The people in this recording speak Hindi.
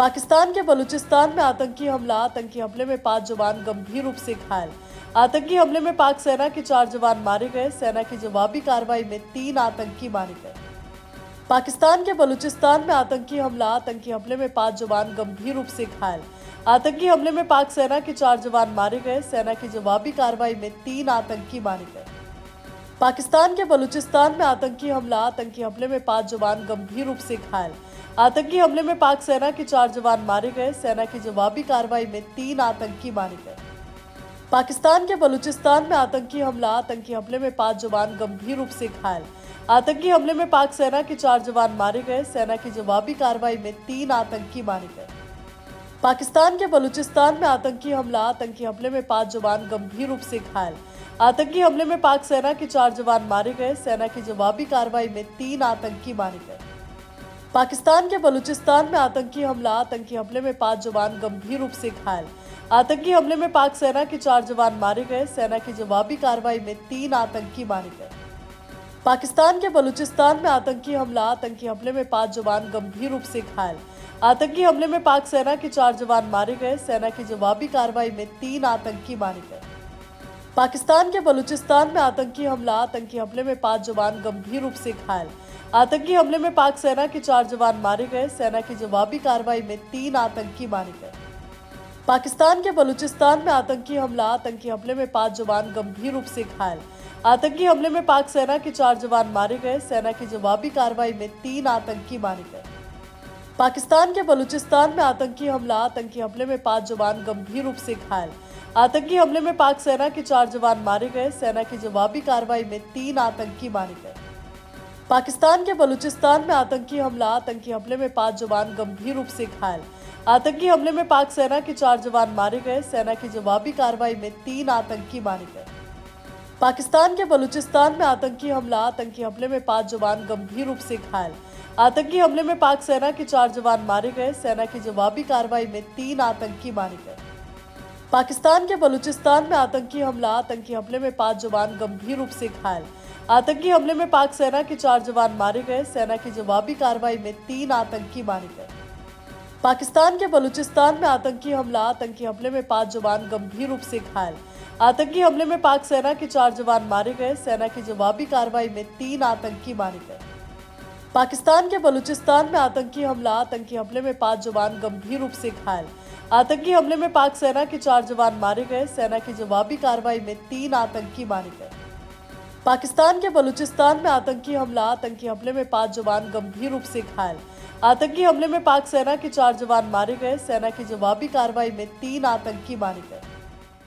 पाकिस्तान के बलूचिस्तान में आतंकी हमले में 5 जवान गंभीर रूप से घायल। आतंकी हमले में पाक सेना के 4 जवान मारे गए। सेना की जवाबी कार्रवाई में 3 आतंकी मारे गए। पाकिस्तान के बलूचिस्तान में आतंकी हमले में 5 जवान गंभीर रूप से घायल। आतंकी हमले में पाक सेना के 4 जवान मारे गए। सेना की जवाबी कार्रवाई में 3 आतंकी मारे गए। पाकिस्तान के बलूचिस्तान में आतंकी हमले में 5 जवान गंभीर रूप से घायल। आतंकी हमले में पाक सेना के 4 जवान मारे गए। सेना की जवाबी कार्रवाई में 3 आतंकी मारे गए। पाकिस्तान के बलूचिस्तान में आतंकी हमले में 5 जवान गंभीर रूप से घायल। आतंकी हमले में पाक सेना के 4 जवान मारे गए। सेना की जवाबी कार्रवाई में 3 आतंकी मारे गए। पाकिस्तान के बलूचिस्तान में आतंकी हमले में 5 जवान गंभीर रूप से घायल। आतंकी हमले में पाक सेना के 4 जवान मारे गए। सेना की जवाबी कार्रवाई में 3 आतंकी मारे गए। पाकिस्तान के बलूचिस्तान में आतंकी हमले में 5 जवान गंभीर रूप से घायल। आतंकी हमले में पाक सेना के 4 जवान मारे गए। सेना की जवाबी कार्रवाई में 3 आतंकी मारे गए। पाकिस्तान के बलूचिस्तान में आतंकी हमले में 5 जवान गंभीर रूप से घायल। आतंकी हमले में पाक सेना के 4 जवान मारे गए। सेना की जवाबी कार्रवाई में 3 आतंकी मारे गए। पाकिस्तान के बलूचिस्तान में आतंकी हमले में 5 जवान गंभीर रूप से घायल। आतंकी हमले में पाक सेना के 4 जवान मारे गए। सेना की जवाबी कार्रवाई में 3 आतंकी मारे गए। पाकिस्तान के बलूचिस्तान में आतंकी हमले में 5 जवान गंभीर रूप से घायल। आतंकी हमले में पाक सेना के 4 जवान मारे गए। सेना की जवाबी कार्रवाई में 3 आतंकी मारे गए। पाकिस्तान के बलूचिस्तान में आतंकी हमले में 5 जवान गंभीर रूप से घायल। आतंकी हमले में पाक सेना के 4 जवान मारे गए। सेना की जवाबी कार्रवाई में 3 आतंकी मारे गए। पाकिस्तान के बलूचिस्तान में आतंकी हमले में 5 जवान गंभीर रूप से घायल। आतंकी हमले में पाक सेना के 4 जवान मारे गए। सेना की जवाबी कार्रवाई में 3 आतंकी मारे गए। पाकिस्तान के बलूचिस्तान में आतंकी हमले में 5 जवान गंभीर रूप से घायल। आतंकी हमले में पाक सेना के 4 जवान मारे गए। सेना की जवाबी कार्रवाई में 3 आतंकी मारे गए। पाकिस्तान के बलूचिस्तान में आतंकी हमले में 5 जवान गंभीर रूप से घायल। आतंकी हमले में पाक सेना के 4 जवान मारे गए। सेना की जवाबी कार्रवाई में 3 आतंकी मारे गए। पाकिस्तान के बलूचिस्तान में आतंकी हमले में 5 जवान गंभीर रूप से घायल। आतंकी हमले में पाक सेना के 4 जवान मारे गए। सेना की जवाबी कार्रवाई में 3 आतंकी मारे गए। पाकिस्तान के बलूचिस्तान में आतंकी हमले में 5 जवान गंभीर रूप से घायल। आतंकी हमले में पाक सेना के 4 जवान मारे गए। सेना की जवाबी कार्रवाई में 3 आतंकी मारे गए। पाकिस्तान के बलूचिस्तान में आतंकी हमले में 5 जवान गंभीर रूप से घायल। आतंकी हमले में पाक सेना के 4 जवान मारे गए। सेना की जवाबी कार्रवाई में 3 आतंकी मारे गए।